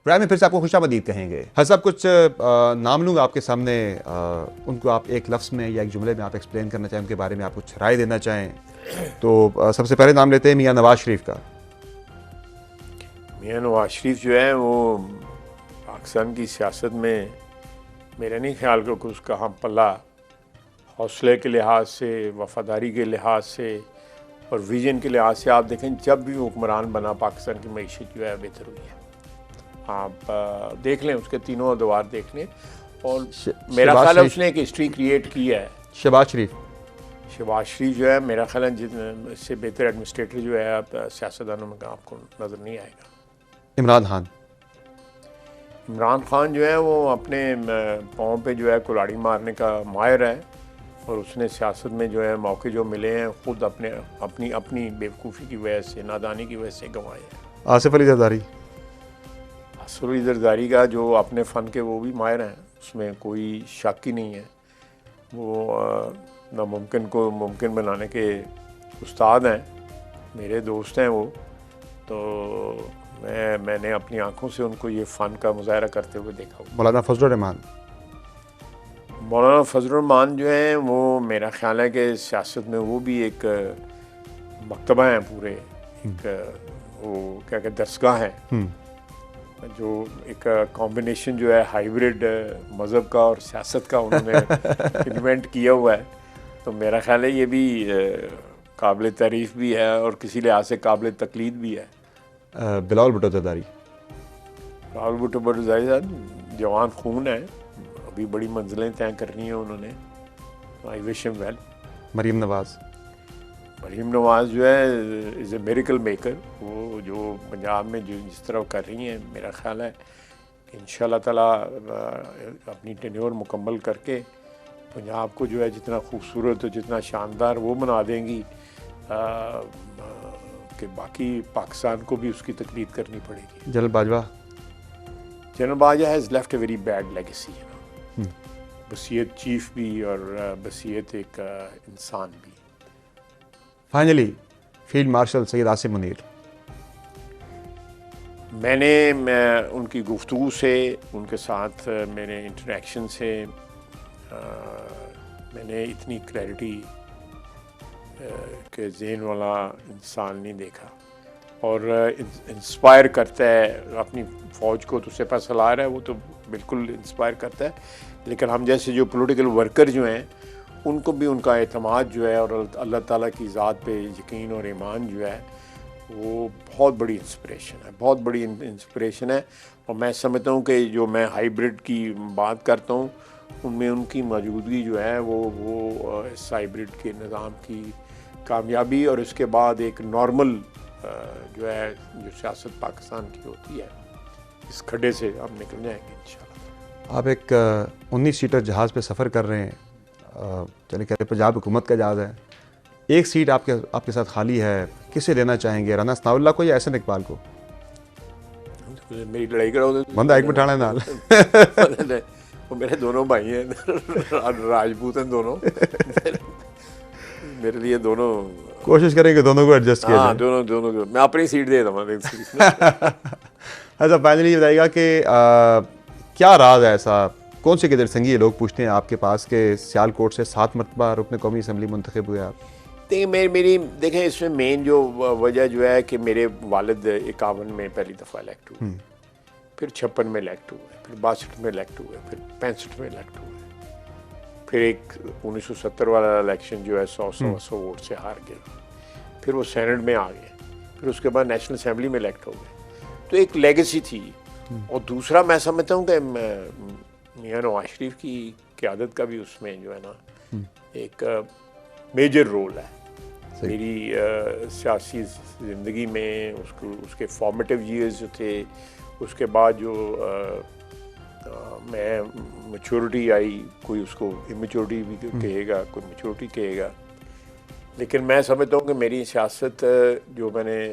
Programme में फिर से आपको खुशामदीद कहेंगे। हर साहब कुछ नाम लूँगा आपके सामने, उनको आप एक लफ्ज़ में या एक जुमले में आप एक्सप्लेन करना चाहें, उनके बारे में आप कुछ राय देना चाहें। तो सबसे पहले नाम लेते हैं मियाँ नवाज शरीफ का। मियाँ नवाज शरीफ जो है वो पाकिस्तान की सियासत में मेरा नहीं ख्याल कि उसका हम पल्ला हौसले के लिहाज से, वफादारी के लिहाज से और विजन के लिहाज से आप देखें जब भी हुक्मरान बना पाकिस्तान की मईशत जो है बेहतर हुई है। आप देख लें उसके तीनों अदवार देख लें और मेरा ख्याल है उसने एक हिस्ट्री क्रिएट की है। शहबाज शरीफ जो है मेरा ख्याल है इससे बेहतर एडमिनिस्ट्रेटर जो है आप सियासतदानों में आपको नज़र नहीं आएगा। इमरान खान जो है वो अपने पाँव पे जो है कुल्हाड़ी मारने का माहिर है और उसने सियासत में जो है मौके जो मिले हैं ख़ुद अपनी बेवकूफ़ी की वजह से, नादानी की वजह से गंवाए हैं। आसिफ अली जरदारी का जो अपने फ़न के वो भी माहिर हैं, उसमें कोई शक ही नहीं है। वो नामुमकिन को मुमकिन बनाने के उस्ताद हैं, मेरे दोस्त हैं वो। तो मैंने अपनी आंखों से उनको ये फ़न का मुजाहरा करते हुए देखा। मौलाना फजल रहमान जो हैं वो मेरा ख्याल है कि सियासत में वो भी एक मकतबा है पूरे, एक वो क्या कहते दरसगाह है, जो एक कॉम्बिनेशन जो है हाइब्रिड मज़हब का और सियासत का उन्होंने इन्वेंट किया हुआ है। तो मेरा ख्याल है ये भी काबिल तारीफ़ भी है और किसी लिहाज से काबिल तकलीद भी है। बिलावल भुट्टो ज़रदारी साहब जवान खून है, अभी बड़ी मंजिलें तय करनी है उन्होंने, I wish him well. Maryam Nawaz जो है इज़ ए मिरेकल मेकर। वो जो पंजाब में जो जिस तरह कर रही हैं, मेरा ख्याल है कि इंशाअल्लाह ताला अपनी टेन्योर मुकम्मल करके पंजाब को जो है जितना खूबसूरत और जितना शानदार वो बना देंगी कि बाकी पाकिस्तान को भी उसकी तकलीद करनी पड़ेगी। General Bajwa has left a very bad legacy, बसीयत चीफ भी और बसीयत एक इंसान भी। Finally field marshal Syed Asim Munir. मैं उनकी गुफ्तगू से, उनके साथ मेरे इंटरेक्शन से मैंने इतनी क्लैरिटी के ज़हन वाला इंसान नहीं देखा और इंस्पायर करता है अपनी फ़ौज को। तो सिपह सलार है वो तो बिल्कुल इंस्पायर करता है, लेकिन हम जैसे जो पॉलिटिकल वर्कर जो हैं उनको भी उनका एतमाद जो है और अल्लाह ताला की ज़ात पे यकीन और ईमान जो है वो बहुत बड़ी इंस्पिरेशन है। और मैं समझता हूँ कि जो मैं हाइब्रिड की बात करता हूँ उनमें उनकी मौजूदगी जो है वो इस हाइब्रिड के निज़ाम की कामयाबी और उसके बाद एक नॉर्मल जो है जो सियासत पाकिस्तान की होती है, इस खड्डे से हम निकल जाएंगे इंशाल्लाह। आप एक 19 सीटर जहाज़ पे सफ़र कर रहे हैं, चले कहते पंजाब हुकूमत का जहाज़ है, एक सीट आपके साथ खाली है, किसे लेना चाहेंगे, राना सनाउल्लाह को या एहसन इकबाल को? मेरी लड़ाई कराओ बंदा एक बिठाना नाल वो मेरे दोनों भाई हैं, राजपूत हैं दोनों। मेरे लिए दोनों कोशिश करेंगे दोनों को एडजस्ट किया जाए। दोनों को मैं अपनी सीट दे दूँगा। अच्छा, फाइनली ये बताइएगा कि क्या राज है ऐसा, कौन से किधर संगी लोग पूछते हैं आपके पास के सियालकोट से 7 मरतबा रुकन कौमी असम्बली मुंतखब हुए आप? देखिए मेरी देखें इसमें मेन जो वजह जो है कि मेरे वालिद 51 में पहली दफ़ा इलेक्ट हुए, फिर 56 में इलेक्ट हुए, फिर 62 में इलेक्ट हुए, फिर 65 में इलेक्ट हुए, फिर एक 1970 वाला इलेक्शन जो है 100 वोट से हार गए, फिर वो सेनेट में आ गए, फिर उसके बाद नेशनल असेंबली में इलेक्ट हो गए। तो एक लेगेसी थी। और दूसरा मैं समझता हूँ कि मियाँ नवाज शरीफ की क़यादत का भी उसमें जो है ना एक मेजर रोल है मेरी सियासी ज़िंदगी में। उसके फॉर्मेटिव ईयर्स जो थे, उसके बाद जो मैं मैच्योरिटी आई, कोई उसको इमेच्योरिटी भी कहेगा, कोई मैच्योरिटी कहेगा, लेकिन मैं समझता हूँ कि मेरी सियासत जो मैंने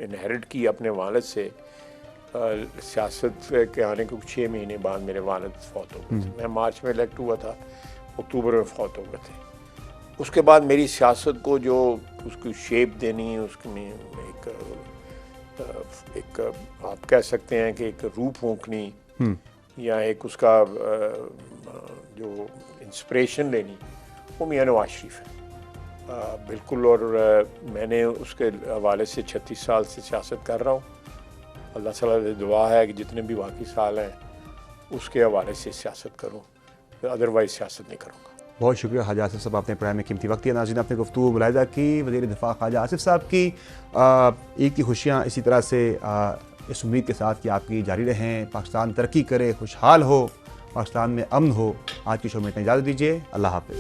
इनहेरिट की अपने वालिद से, सियासत के आने के 6 महीने बाद मेरे वालिद फौत हो गए थे। मैं मार्च में इलेक्ट हुआ था, अक्टूबर में फौत हो गए थे। उसके बाद मेरी सियासत को जो उसकी शेप देनी, उसमें एक एक आप कह सकते हैं कि एक रूह फूंकनी या एक उसका जो इंस्पिरेशन लेनी, वो मियाँ नवाज शरीफ है बिल्कुल। और मैंने उसके हवाले से 36 साल से सियासत कर रहा हूँ। अल्लाह ताला से दुआ है कि जितने भी बाकी साल हैं उसके हवाले से सियासत करूँ, अदरवाइज सियासत नहीं करूँगा। बहुत शुक्रिया ख्वाजा आसिफ साहब, आपने प्रोग्राम में कीमती वक्त दिया। नाज़रीन, आपने गुफ्तगू मुलाहिदा की वज़ीर दिफ़ा ख्वाजा आसिफ साहब की। ईद की खुशियाँ इसी तरह से इस उम्मीद के साथ कि आपकी जारी रहें, पाकिस्तान तरक्की करे, खुशहाल हो, पाकिस्तान में अमन हो। आज की शो में इतना इजाज़त दीजिए। अल्लाह हाफ़िज़।